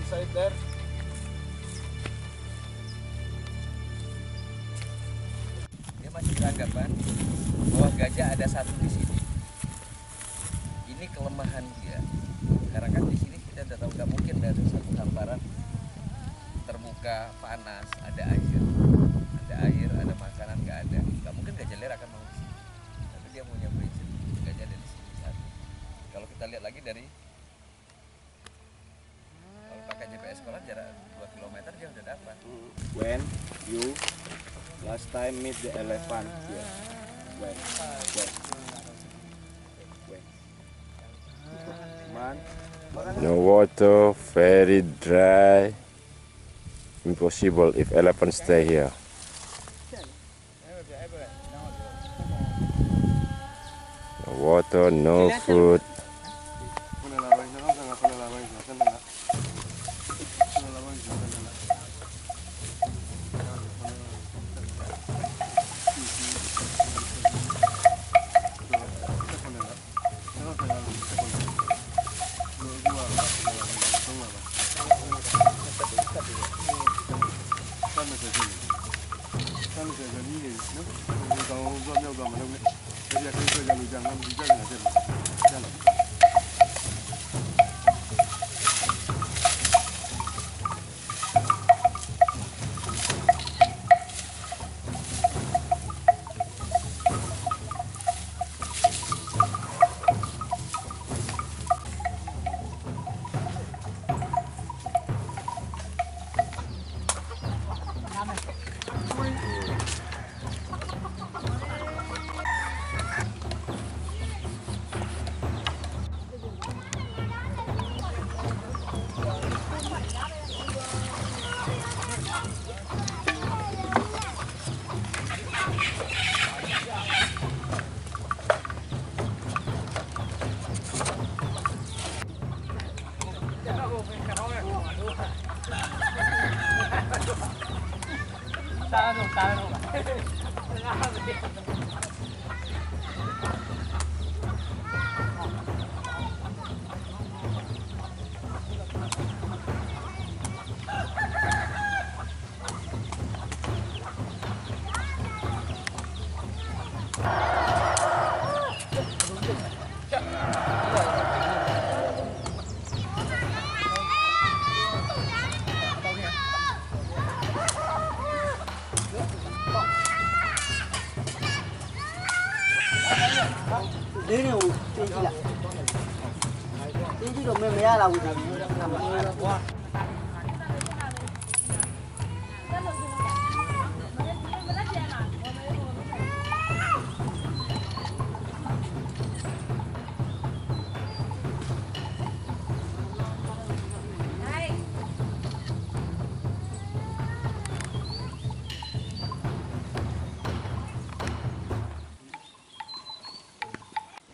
Inside there. Dia masih beranggapan bahwa gajah ada satu di sini. Ini kelemahan dia. Karena kan di sini kita udah tahu nggak mungkin dari satu hamparan terbuka panas ada air, ada makanan nggak ada. Nggak mungkin gajah liar akan mau di sini. Tapi dia punya prinsip gajah ada di sini satu. Kalau kita lihat lagi dari pakai GPS sekolah jarak 2 km dia udah dapat. When you last time meet the elephant here? When? Man. No water, very dry. Impossible if elephant stay here. No water, no food.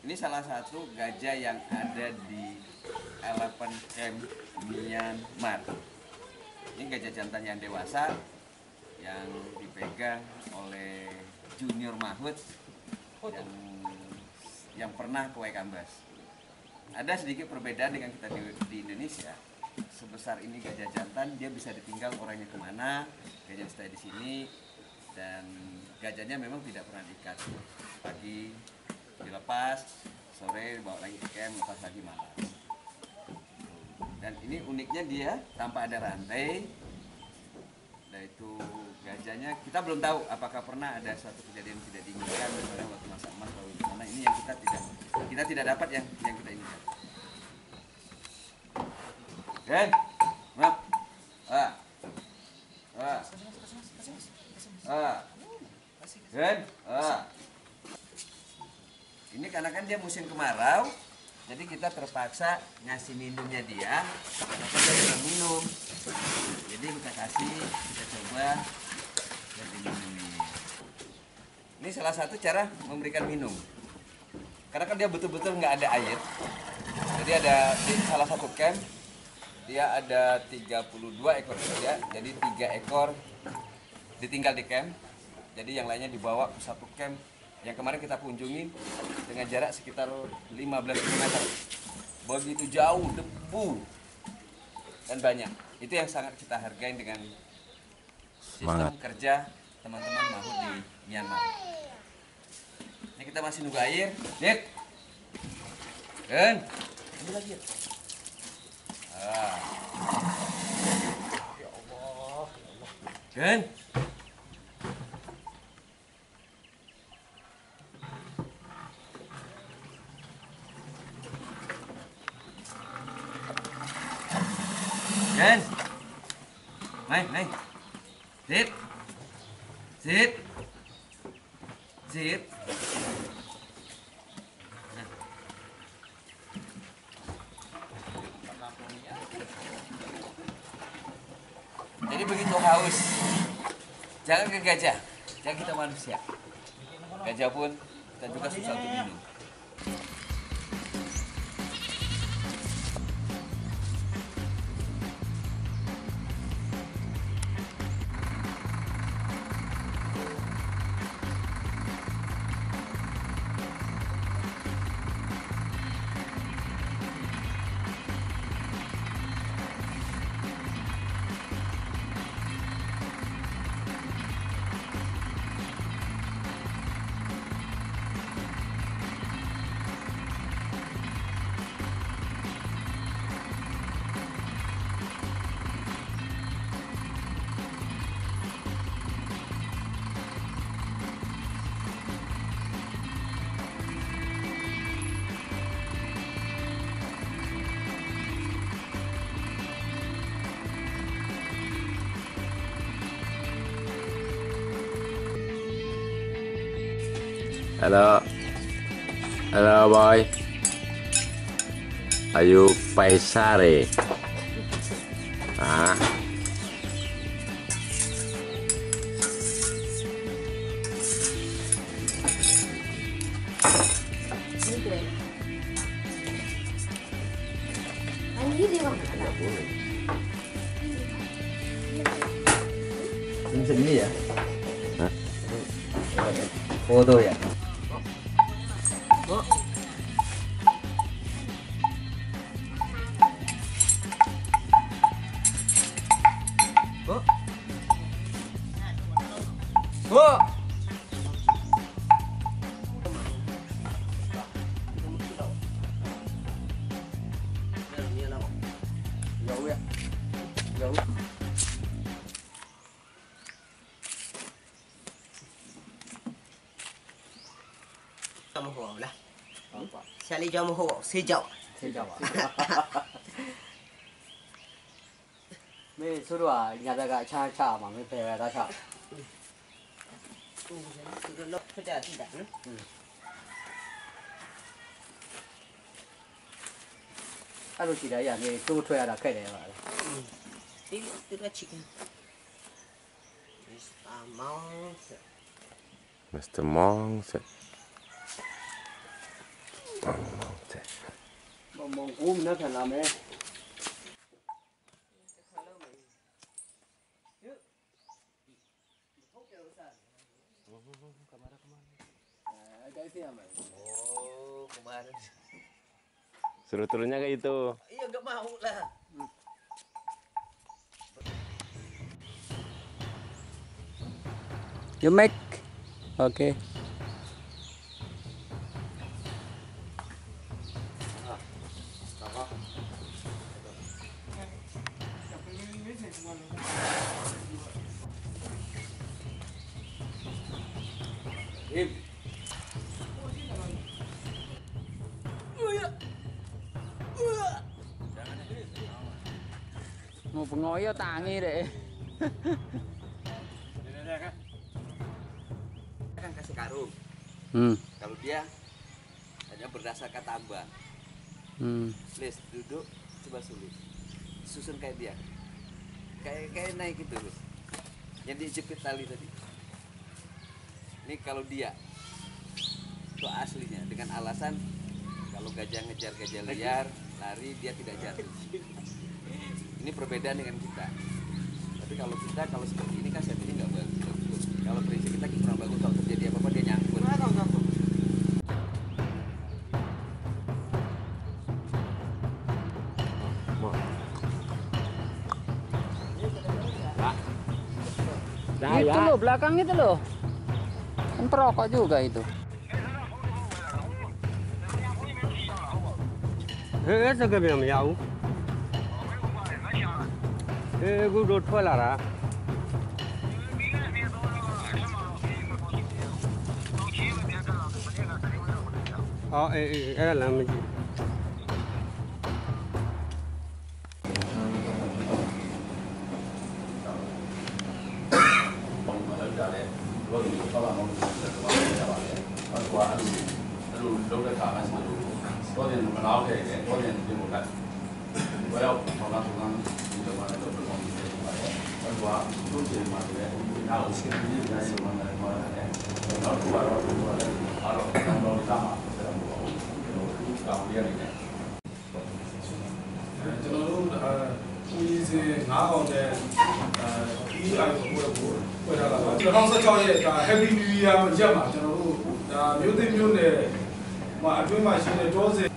Ini salah satu gajah yang ada di Elephant Camp Myanmar. Ini gajah jantan yang dewasa yang dipegang oleh Junior Mahut yang pernah ke Waikambas. Ada sedikit perbedaan dengan kita di Indonesia. Sebesar ini gajah jantan, dia bisa ditinggal orangnya kemana, gajah stay di sini, dan gajahnya memang tidak pernah diikat. Pagi dilepas, sore dibawa lagi ke camp, lepas lagi malam. Dan ini uniknya dia tanpa ada rantai. Dan itu gajahnya kita belum tahu apakah pernah ada suatu kejadian tidak diinginkan misalnya waktu masa emas atau gimana. Ini yang kita tidak dapat yang kita inginkan. Gen, maaf. Gen, Ini karena kan dia musim kemarau, jadi kita terpaksa ngasih minumnya dia, karena dia belum minum. Jadi kita kasih, kita coba dan diminumi. Ini salah satu cara memberikan minum. Karena kan dia betul-betul nggak ada air. Jadi ada di salah satu camp dia ada 32 ekor saja. Jadi 3 ekor ditinggal di camp. Jadi yang lainnya dibawa ke satu camp yang kemarin kita kunjungi dengan jarak sekitar 15 km. Begitu jauh, debu dan banyak. Itu yang sangat kita hargai dengan sistem kerja teman-teman Mahut di Myanmar. Ini kita masih nunggu air. Dit. Dan ambil lagi ya. Ya Allah. Dan Mai. Sit. Nah. Jadi begitu haus, jangan ke gajah, jangan kita manusia. Gajah pun kita juga susah untuk minum. Hello boy. Are you Paisare? Ah. Ini segini ya? Hah? Foto ya? Jauh ya? Jauh. Lah. Sally jam ho sejauh. Me suruh ah nyata gak cha ma me pera dah cha. Sudah lok kerja tidak. Aduh tidak ya me tu tu ada kai deh. Itu chicken. This amount. Mr. Mong said. Mong um na kan la me. Oh, kemarin. Suruh turunnya kayak itu. Iya, nggak mau lah. You make. Okay. Mau pengoyo tangi deh. Kan kasih karung. Kalau dia hanya berdasarkan tambah. Please duduk, coba sulit. Susun kayak dia. kayak naik gitu loh. Yang dijepit tali tadi. Ini kalau dia itu aslinya dengan alasan kalau gajah ngejar gajah liar lari dia tidak jatuh. Ini perbedaan dengan kita. Tapi kalau kita kalau seperti ini kan safety nggak bagus. Kalau prinsip kita kurang bagus, kalau terjadi apa-apa dia nyangkut. Itu loh, belakang itu loh. Kan perokok juga itu.这个并没有，我都出来了。好，来没去。多点不老给的，多点就不干。我要跑到土上，你就把那个不光的出来。我说都是嘛对不对？然后现在你在什么的什么的，然后出来了，然后当到你干嘛？这样不好，就搞别的。ကျွန်တော်တို့ဦးကြီးစင်9កောင်တဲ့EI ကိုပွဲထားတာပါ2016ရဲ့ဒါ Happy New Year ရက်မှာကျွန်တော်တို့ဒါမြို့သိမြို့နယ်မှာအတွင်းမှာရှိတဲ့တောစင်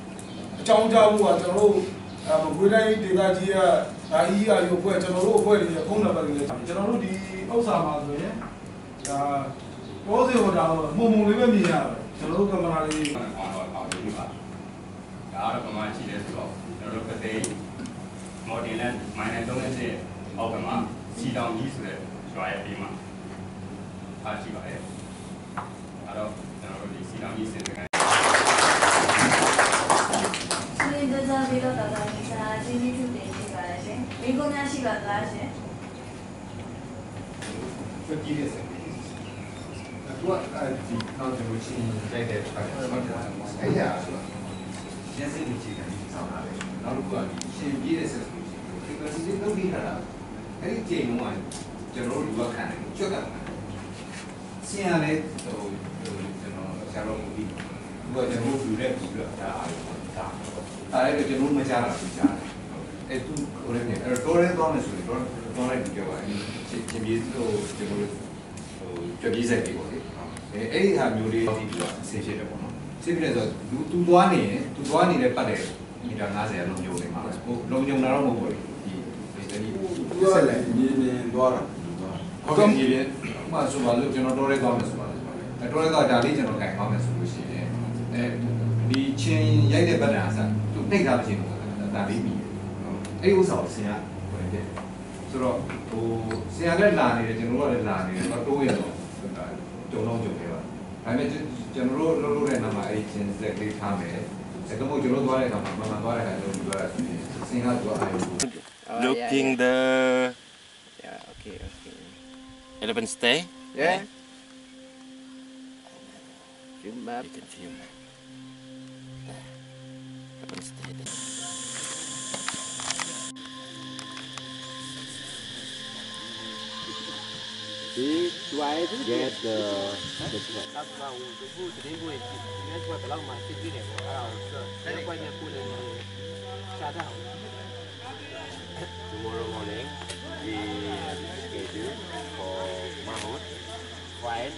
အကြောင်းကြားမှုကကျွန်တော်တို့မကွေးတိုင်းဒေသကြီးကဒါ EI ကိုပွဲကျွန်တော်တို့အဖွဲ့တွေဖုန်းနံပါတ်တွေကျွန်တော်တို့ဒီဥစ္စာမှာဆိုရင်ဒါတောစင်ဟိုဒါမှုံလေးပဲမြင်ရတယ်ကျွန်တော်တို့ကင်မရာလေးဒါတော့ပမာရှိတယ်ဆိုတော့ကျွန်တော်တို့ကတိတ်မော်ဒယ်နဲ့မိုင်းနဲ့30အောက်ကမှာစီတောင်ကြီးဆိုတဲ့ရွာရဲ့ဘေးမှာအားရှိပါတယ်။အဲတော့ကျွန်တော်တို့ဒီစီတောင်ကြီးစင်တဲ့ဆွေးနွေးကြပြီးတော့တာတာစာအချင်းချင်းတင်ပြပါရရှင်။မိကုန်းများရှိပါလားရှင်။ 这第一是。我ဒီနောက်ကျွန်တော်ချင်းတိုက်တဲ့ခါကျတော့အဲ့ရဆိုတော့ရန်စိတ်ကြီးကနေစောင့်လာတယ်နောက်တစ်ခုကရှင်ပြည့်တဲ့ဆက်ဆိုဒီကစီလုပ်ပြီးတာအဲ့ဒီချိန်မှာကျွန်တော်တို့ကခံတယ်ကျွတ်ကဆင်းရလဲဟိုကျွန်တော်ဆရာတော်မူပြီးသူကကျွန်တော်တို့ယူတဲ့ပြီးတော့ဒါအားလုံးဒါအဲ့ဒါကျွန်တော်မကြားတာသူကြားတယ်အဲ့သူဟိုလည်းအဲ့တော့ရဲတော့မယ်ဆိုတော့တော့လိုက်ပြောပါချင်းပြည့်တို့ကျွန်တော်တို့ကြွပြေးဆက်ပြီးပေါ့လေအဲ့ဒီဟာမျိုးလေးပြီးတော့ဆင်းဖြစ်တယ်ပေါ့နော်ဆင်းဖြစ်တယ်ဆိုတော့သူသွားနေရင်သူသွားနေတဲ့ပတ်တယ်မီတာ90လုံးညုံနေမှာဟိုလုံးညုံတာတော့မဟုတ်ဘူးဒီသူကလည်းနေသွားတာဟုတ်ကဲ့ဒီလေဥပမာဆိုပါလို့ကျွန်တော်တော်ရဲသွားမယ်ဆိုပါလို့တော်ရဲသွားဒါလေးကျွန်တော်ကင်သွားမယ်ဆိုလို့ရှိရင်ဒီချင်းရိုက်တဲ့ပတ်တယ်အစားသူနှိပ်ထားတဲ့ချင်းဒါလေးပြီးအဲ့ဒီဥစ္စာကိုဆင်းရဝင်တယ်ဆိုတော့ဟိုဆရာလည်းလာနေတယ်ကျွန်တော်ကလည်းလာနေတယ်တော့တိုးရတော့ကြုံတော့ကြုံခဲ့ပါဒါပေမဲ့ကျွန်တော်တို့လုပ်တဲ့နာမှာအဲ့ဒီချင်းစက်လေးထားမယ်အဲ့တော့ကျွန်တော်သွားတဲ့အခါမှာမသွားတဲ့အခါကျွန်တော်ပြောတာဆိုရင်ဆင်းရတော့အာရုံ Looking the Yeah, okay. elephant stay. Yeah. Film map. You can film. Elephant stay. See, try to get the track. Tomorrow morning we schedule for Mahmud, find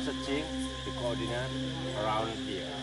searching the coordinate around here.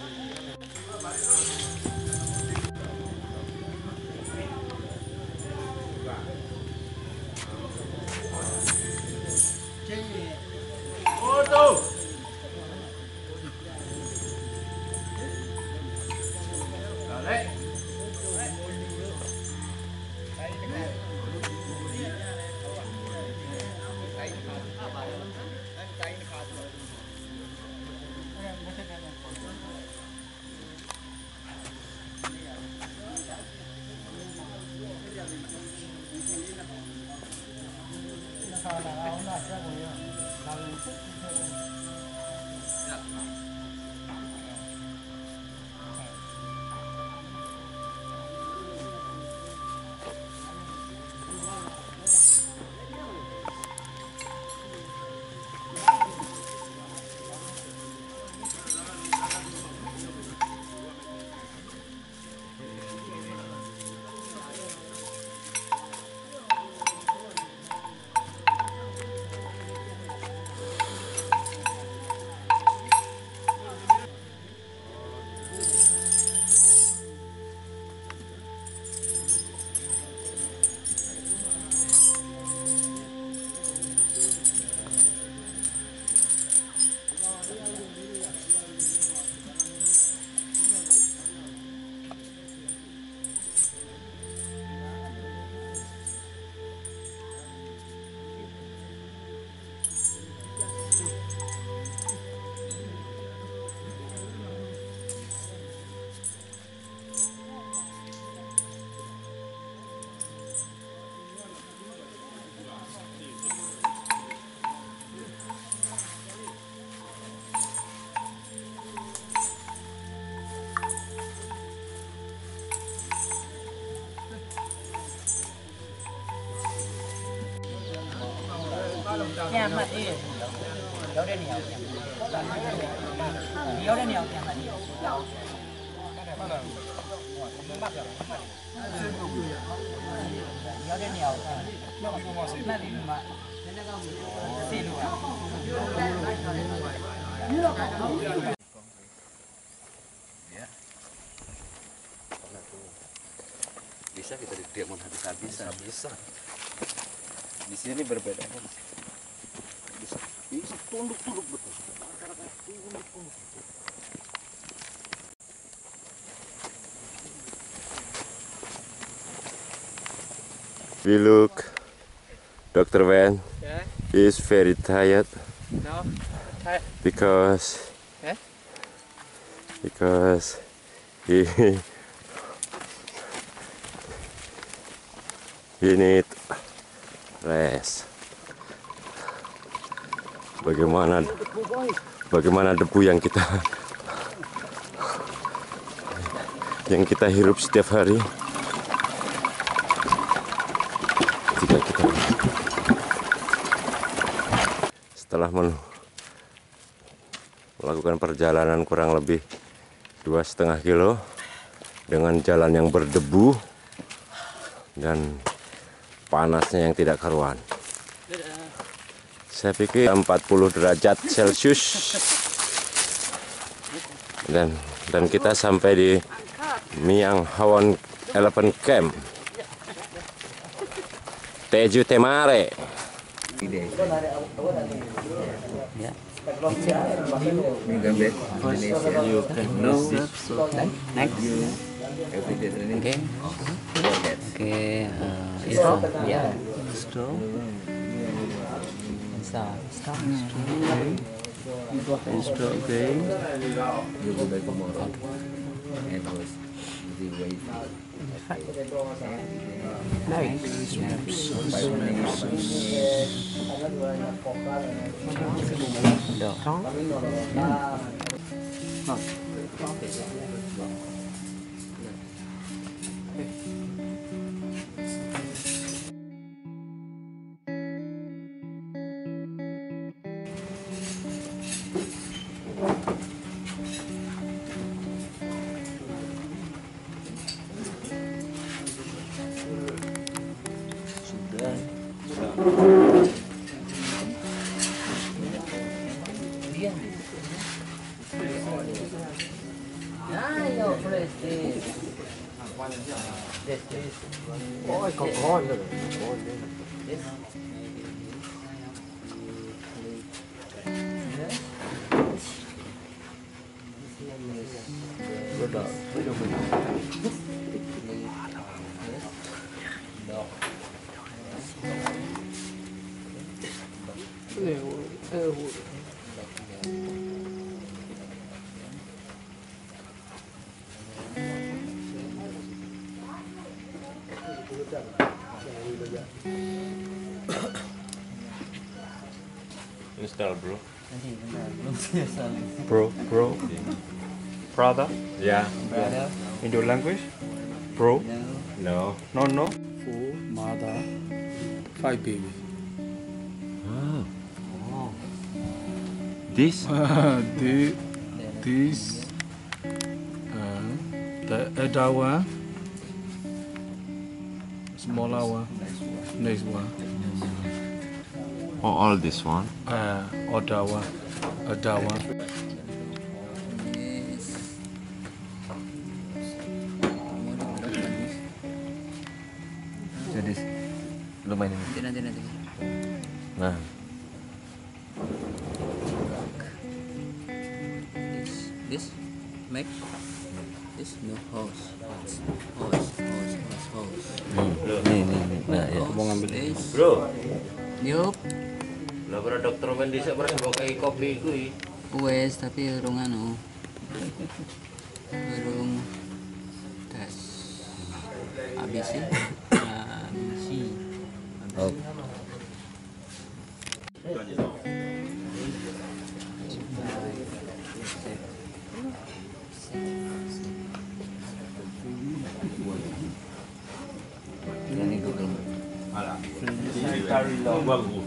kiamat ni. Dia dah ni. Dia dah ni kiamat ni. Dia dah ni. Nanti mak. Silu. Bisa kita diamond habis-habisan. Bisa. Di sini berbeda. Bisa tunduk-tunduk betul. We look, Dr. Van is very tired. No, tired. Because he need rest. Bagaimana debu yang kita hirup setiap hari. Jika kita setelah melakukan perjalanan kurang lebih 2,5 kilo dengan jalan yang berdebu dan panasnya yang tidak karuan. Saya pikir 40 derajat Celcius dan kita sampai di Miang Hawon Elephant Camp. Teju Temare. Ya. Install, bro. Bro. Brother? Yeah. Indo language? Bro? No. No. 4 mother, 5 baby. This? This, the elder one, smaller one, next one, All this one? older one. Jadi lumayan ini. Nanti. Nah, This make this no hose. Nih. Nah, ya. Mau ngambil this. bro. Yup. Lah para dokter men dhisik pernah pakai kopi kuwi. Wes tapi urung anu. Urung tes. ABC. Oh. Ini Google. Alah. Cari lo bagus.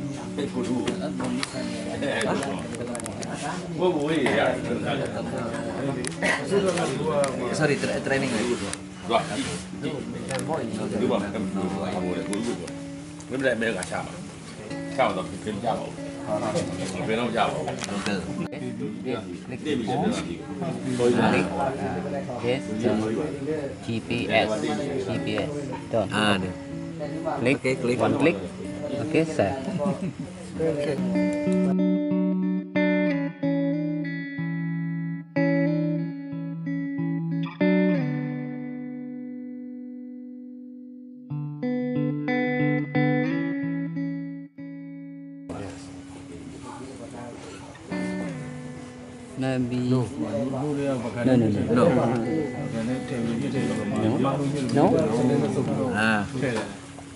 Sorry, training lagi. Yes, GPS. Done. Nih. Click. Oke, klik. One click. Okay, save. Maybe no.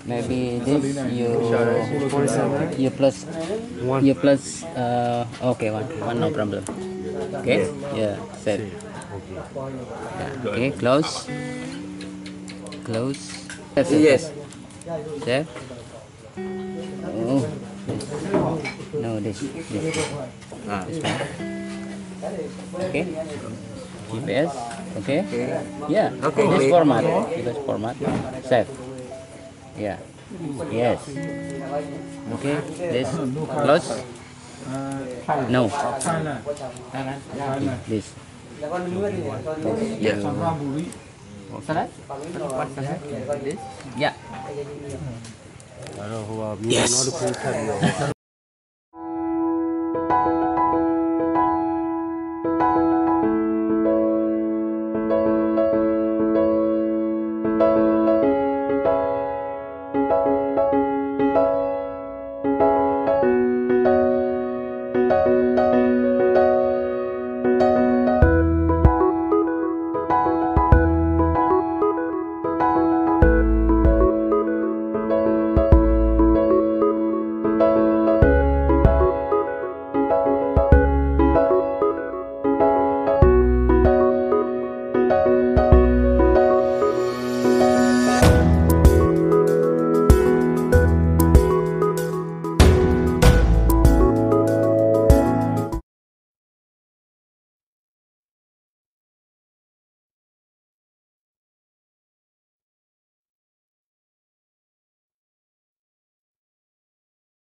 Maybe this you plus okay, one no problem. Okay, yeah, set. Okay, close. Yes. Save. Oh, no, this Nah. this one. Okay, GPS. Okay, yeah. Okay, This click. format. This format. Save. Yeah. Yes. Okay. This close. No. This. Ya. Salah? This. Yeah. Yes.